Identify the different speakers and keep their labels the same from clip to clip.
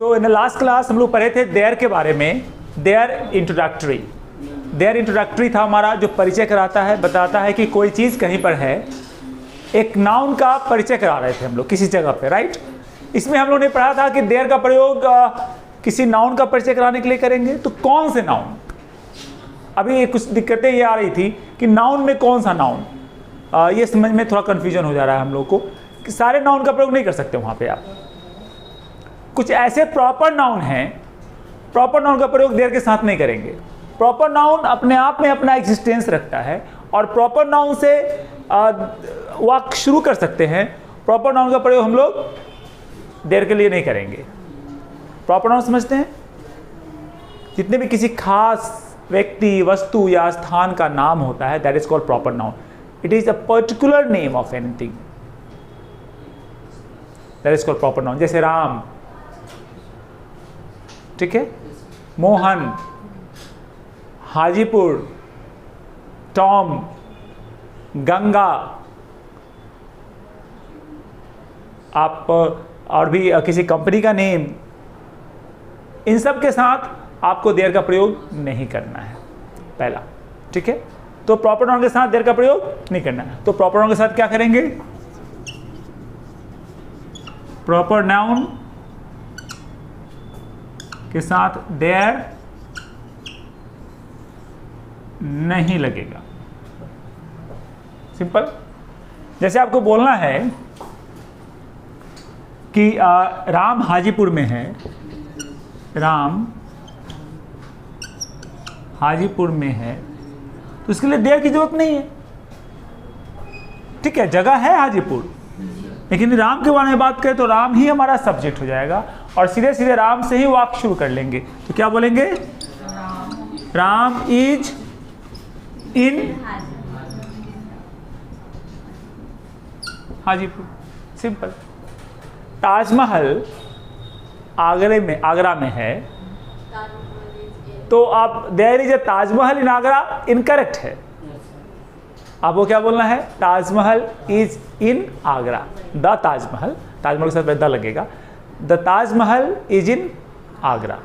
Speaker 1: तो in the last class हम लोग पढ़े थे देयर के बारे में। देयर इंट्रोडक्टरी था हमारा, जो परिचय कराता है, बताता है कि कोई चीज़ कहीं पर है। एक नाउन का परिचय करा रहे थे हम लोग किसी जगह पे, राइट। इसमें हम लोग ने पढ़ा था कि देयर का प्रयोग किसी नाउन का परिचय कराने के लिए करेंगे। तो कौन से नाउन, अभी कुछ दिक्कतें ये आ रही थी कि नाउन में कौन सा नाउन, ये समझ में थोड़ा कन्फ्यूजन हो जा रहा है हम लोग को कि सारे नाउन का प्रयोग नहीं कर सकते वहाँ पे आप। कुछ ऐसे प्रॉपर नाउन हैं, प्रॉपर नाउन का प्रयोग देयर के साथ नहीं करेंगे। प्रॉपर नाउन अपने आप में अपना एग्जिस्टेंस रखता है और प्रॉपर नाउन से वाक्य शुरू कर सकते हैं। प्रॉपर नाउन का प्रयोग हम लोग देयर के लिए नहीं करेंगे। प्रॉपर नाउन समझते हैं? जितने भी किसी खास व्यक्ति, वस्तु या स्थान का नाम होता है, that is called proper noun. It is a particular name of anything, that is called proper noun. जैसे राम, ठीक है, मोहन, हाजीपुर, टॉम, गंगा, आप और भी किसी कंपनी का नेम, इन सब के साथ आपको देयर का प्रयोग नहीं करना है, पहला, ठीक है। तो प्रॉपर नाउन के साथ देयर का प्रयोग नहीं करना है। तो प्रॉपर नाउन के साथ क्या करेंगे? प्रॉपर नाउन के साथ देयर नहीं लगेगा, सिंपल। जैसे आपको बोलना है कि राम हाजीपुर में है, राम हाजीपुर में है, तो इसके लिए देयर की जरूरत नहीं है, ठीक है। जगह है हाजीपुर, लेकिन राम के बारे में बात करें तो राम ही हमारा सब्जेक्ट हो जाएगा और सीधे सीधे राम से ही वाक्य शुरू कर लेंगे। तो क्या बोलेंगे? Ram is in Hajipur, simple. Taj Mahal Agra में है, तो आप there is a Taj Mahal in Agra, incorrect है। आपको क्या बोलना है? Taj Mahal is in Agra. The Taj Mahal, Taj Mahal के साथ द लगेगा। The Taj Mahal is in Agra.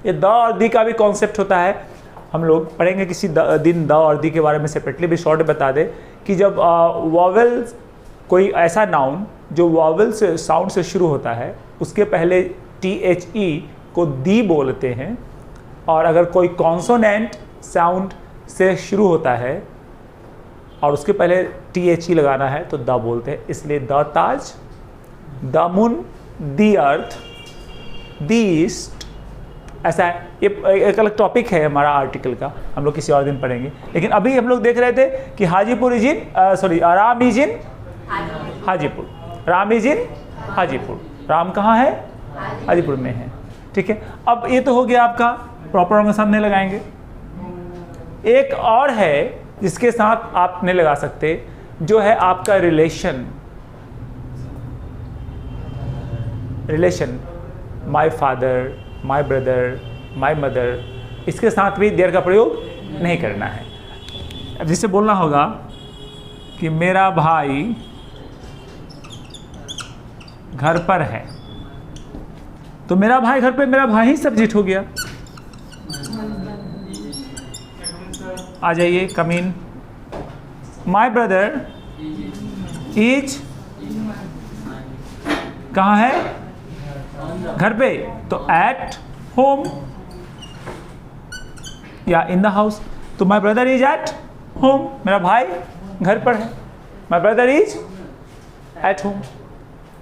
Speaker 1: ये द और दी का भी कॉन्सेप्ट होता है, हम लोग पढ़ेंगे किसी दिन द और दी के बारे में सेपरेटली। भी शॉर्ट बता दे कि जब वॉवेल्स, कोई ऐसा नाउन जो वॉवेल से साउंड से शुरू होता है, उसके पहले THE को दी बोलते हैं, और अगर कोई कॉन्सोनेंट साउंड से शुरू होता है और उसके पहले THE लगाना है तो द बोलते हैं। इसलिए the Taj, the moon, the earth, the east, ऐसा है। ये एक अलग टॉपिक है हमारा आर्टिकल का, हम लोग किसी और दिन पढ़ेंगे। लेकिन अभी हम लोग देख रहे थे कि Hajipur is in Ram is in Hajipur, Ram is in Hajipur. Ram कहाँ है? हाजीपुर में है, ठीक है। अब ये तो हो गया आपका प्रॉपर नाउन के साथ नहीं लगाएंगे। एक और है जिसके साथ आप नहीं लगा सकते, जो है आपका relation. My father, my brother, my mother, इसके साथ भी देयर का प्रयोग नहीं करना है। अब जिससे बोलना होगा कि मेरा भाई घर पर है, तो मेरा भाई घर पे, मेरा भाई ही सब्जेक्ट हो गया। आ जाइए, कम इन। माय ब्रदर इज कहाँ है? घर पे, तो एट होम या इन द हाउस। तो my brother is at home, मेरा भाई घर पर है। My brother is at home.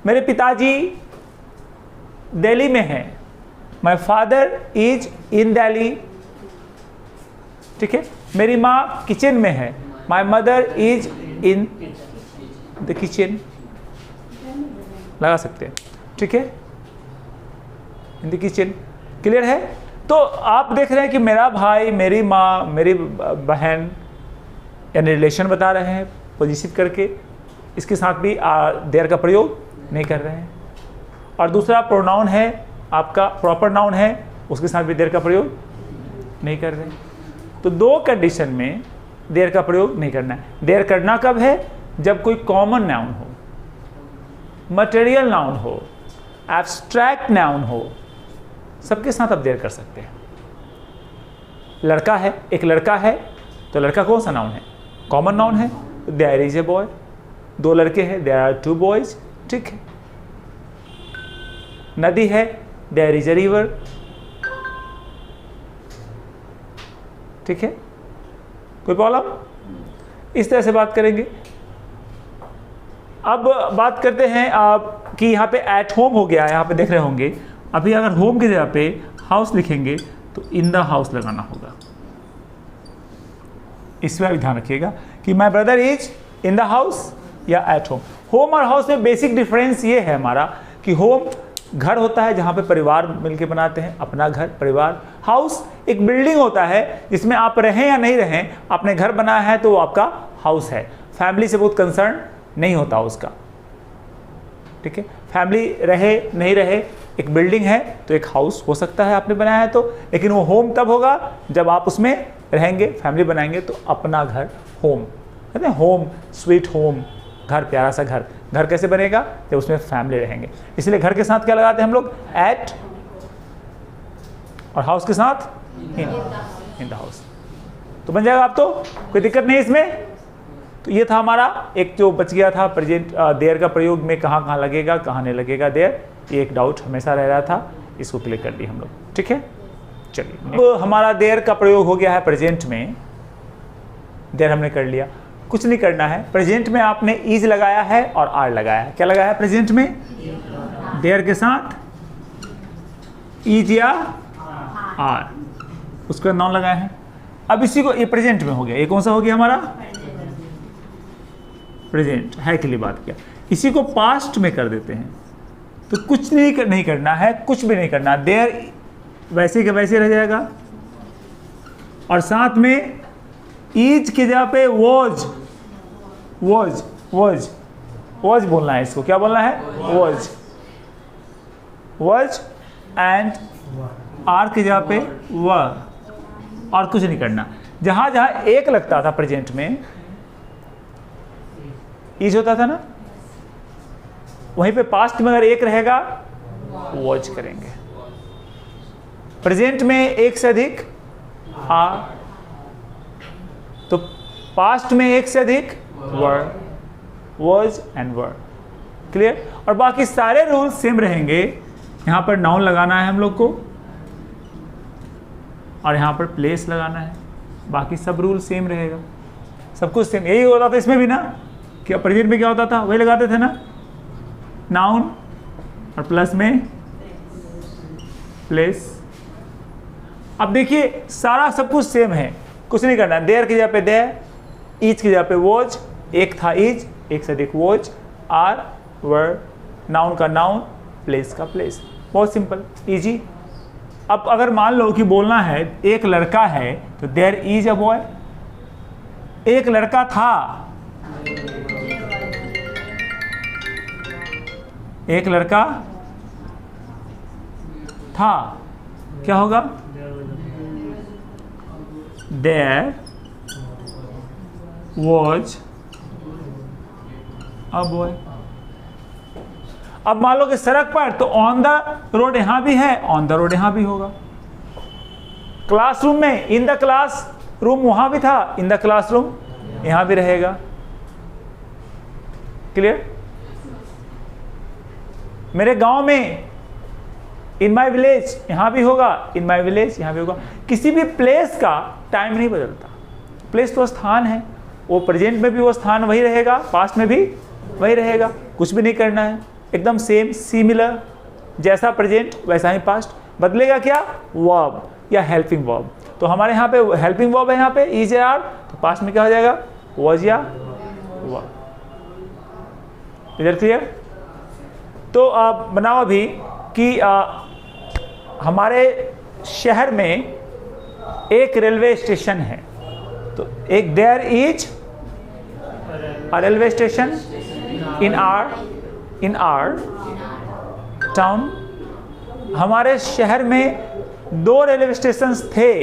Speaker 1: मेरे पिताजी दिल्ली में है, my father is in Delhi, ठीक है। मेरी माँ किचन में है, my mother is in the kitchen, लगा सकते हैं, ठीक है, इन द किचन। क्लियर है? तो आप देख रहे हैं कि मेरा भाई, मेरी माँ, मेरी बहन, यानी रिलेशन बता रहे हैं पोजिटिव करके, इसके साथ भी देयर का प्रयोग नहीं कर रहे हैं। और दूसरा प्रोनाउन है आपका, प्रॉपर नाउन है, उसके साथ भी देयर का प्रयोग नहीं कर रहे हैं। तो दो कंडीशन में देयर का प्रयोग नहीं करना है। देयर करना कब है? जब कोई कॉमन नाउन हो, मटेरियल नाउन हो, एब्स्ट्रैक्ट नाउन हो, सबके साथ आप देयर कर सकते हैं। लड़का है, एक लड़का है, तो लड़का कौन सा नाउन है? कॉमन नाउन है, देयर इज ए बॉय। दो लड़के हैं, देयर आर टू बॉयज, ठीक है। नदी है, देयर इज ए रिवर, ठीक है। कोई प्रॉब्लम? इस तरह से बात करेंगे। अब बात करते हैं आप कि यहाँ पे एट होम हो गया, यहाँ पे देख रहे होंगे। अभी अगर होम की जगह पे हाउस लिखेंगे तो इन द हाउस लगाना होगा। इसमें भी ध्यान रखिएगा कि my brother is in the house या एट होम। होम और हाउस में बेसिक डिफरेंस ये है हमारा कि होम घर होता है जहाँ पे परिवार मिलके बनाते हैं, अपना घर, परिवार। हाउस एक बिल्डिंग होता है जिसमें आप रहें या नहीं रहें, आपने घर बनाया है तो वो आपका हाउस है। फैमिली से बहुत कंसर्न नहीं होता उसका, ठीक है। फैमिली रहे नहीं रहे, एक बिल्डिंग है तो एक हाउस हो सकता है आपने बनाया है तो, लेकिन वो होम तब होगा जब आप उसमें रहेंगे, फैमिली बनाएंगे तो अपना घर होम कहते हैं। होम स्वीट होम, घर प्यारा सा घर। घर कैसे बनेगा? जब उसमें फैमिली रहेंगे। इसलिए घर के साथ क्या लगाते हैं हम लोग? एट, और हाउस के साथ इन द हाउस। तो बन जाएगा। आप तो कोई दिक्कत नहीं इसमें। तो ये था हमारा एक जो बच गया था प्रेजेंट देयर का प्रयोग में कहाँ कहाँ लगेगा, कहाँ नहीं लगेगा देयर, ये एक डाउट हमेशा रह रहा था, इसको क्लियर कर दी हम लोग, ठीक है। चलिए, अब हमारा देयर का प्रयोग हो गया है प्रेजेंट में। देयर हमने कर लिया, कुछ नहीं करना है। प्रेजेंट में आपने इज लगाया है और आर लगाया है। क्या लगाया है प्रेजेंट में? देयर के साथ इज या आर, उसका नाउन लगाया है। अब इसी को, ये प्रेजेंट में हो गया। ये कौन सा हो गया हमारा? प्रेजेंट है के लिए बात किया। इसी को पास्ट में कर देते हैं तो कुछ नहीं करना है, कुछ भी नहीं करना। देयर वैसे के वैसे रह जाएगा, और साथ में इज की जगह पे वॉज बोलना है। इसको क्या बोलना है? वॉज एंड आर की जगह पे व, और कुछ नहीं करना। जहां जहां एक लगता था प्रेजेंट में, इज होता था ना, वहीं पे पास्ट में अगर एक रहेगा वॉच करेंगे। प्रेजेंट में एक से अधिक आर, तो पास्ट में एक से अधिक वर, वॉज एंड वर। क्लियर? और बाकी सारे रूल्स सेम रहेंगे। यहां पर नाउन लगाना है हम लोग को, और यहां पर प्लेस लगाना है। बाकी सब रूल सेम रहेगा, सब कुछ सेम। यही होता था इसमें भी ना, क्या प्रेजेंट में क्या होता था? वही लगाते थे ना, नाउन और प्लस में प्लेस। अब देखिए सारा सब कुछ सेम है, कुछ नहीं करना। देयर की जगह पे देयर, इज की जगह पे वॉज, एक था इज, एक से अधिक वॉज, आर वर, नाउन का नाउन, प्लेस का प्लेस। बहुत सिंपल, इजी। अब अगर मान लो कि बोलना है एक लड़का है तो देयर इज अ बॉय। एक लड़का था, एक लड़का था, क्या होगा? There was a boy. अब मान लो कि सड़क पर, तो ऑन द रोड यहां भी है, ऑन द रोड यहां भी होगा। क्लासरूम में, इन द क्लास रूम वहां भी था, इन द क्लासरूम यहां भी रहेगा। क्लियर? मेरे गांव में, इन माई विलेज यहां भी होगा, इन माई विलेज यहां भी होगा। किसी भी प्लेस का टाइम नहीं बदलता। प्लेस तो स्थान है, वो प्रेजेंट में भी वो स्थान वही रहेगा, पास्ट में भी वही रहेगा। कुछ भी नहीं करना है, एकदम सेम, सिमिलर। जैसा प्रेजेंट वैसा ही पास्ट। बदलेगा क्या? वर्ब या हेल्पिंग वर्ब। तो हमारे यहाँ पे हेल्पिंग वर्ब है, यहाँ पे इज या आर, तो पास्ट में क्या हो जाएगा? वॉज या वर्ब। इधर क्लियर? तो आप बनाओ अभी कि हमारे शहर में एक रेलवे स्टेशन है, तो एक there is a railway station in our town. हमारे शहर में दो रेलवे स्टेशन थे,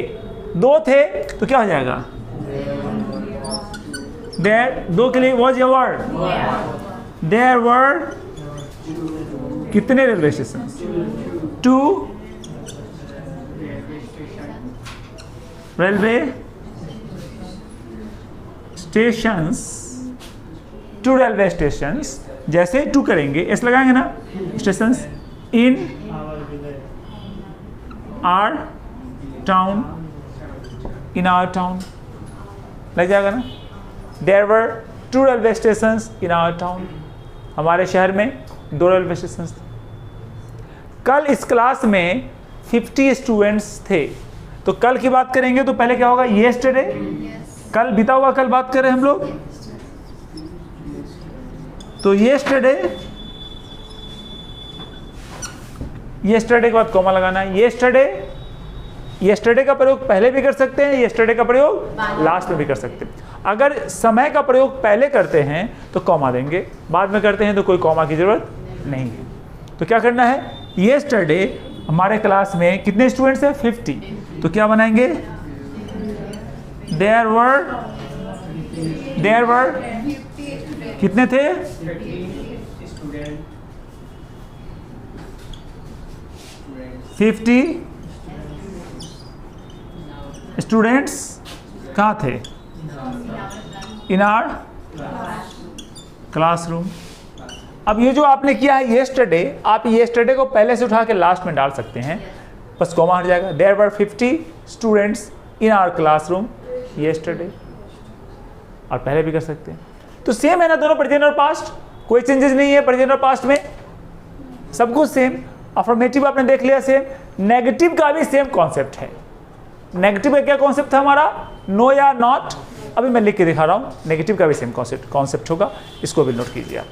Speaker 1: दो थे, तो क्या हो जाएगा? देयर, दो के लिए वॉज या वर्ड? देयर वर कितने railway station? 2 railway stations, 2 railway stations. जैसे 2 करेंगे एस लगाएंगे ना, stations in our town, in our town लग जाएगा ना। There were 2 railway stations in our town, हमारे शहर में 2 रेलवे स्टेशन थे। कल इस क्लास में 50 स्टूडेंट्स थे। तो कल की बात करेंगे तो पहले क्या होगा? येस्टरडे, कल बीता हुआ कल बात कर रहे हैं हम लोग। तो येस्टरडे, येस्टरडे के बाद कॉमा लगाना है। येस्टरडे, येस्टरडे का प्रयोग पहले भी कर सकते हैं, येस्टरडे का प्रयोग लास्ट में भी कर सकते हैं। अगर समय का प्रयोग पहले करते हैं तो कॉमा देंगे, बाद में करते हैं तो कोई कॉमा की जरूरत नहीं है। तो क्या करना है? येस्टरडे हमारे क्लास में कितने स्टूडेंट्स हैं? 50। तो क्या बनाएंगे? देयर वर कितने थे? 50 स्टूडेंट्स कहाँ थे? In our classroom. अब ये जो आपने किया है येस्टरडे, आप येस्टरडे को पहले से उठा के लास्ट में डाल सकते हैं, बस कॉमा हट जाएगा। There were 50 students in our classroom yesterday, और पहले भी कर सकते हैं। तो सेम है ना दोनों, प्रेजेंट और पास्ट, कोई चेंजेस नहीं है प्रेजेंट और पास्ट में, सब कुछ सेम। अफर्मेटिव आपने देख लिया सेम, नेगेटिव का भी सेम कॉन्सेप्ट है। नेगेटिव का क्या कॉन्सेप्ट था हमारा? नो या नॉट। अभी मैं लिख के दिखा रहा हूँ, नेगेटिव का भी सेम कॉन्सेप्ट होगा, इसको भी नोट कीजिए आप।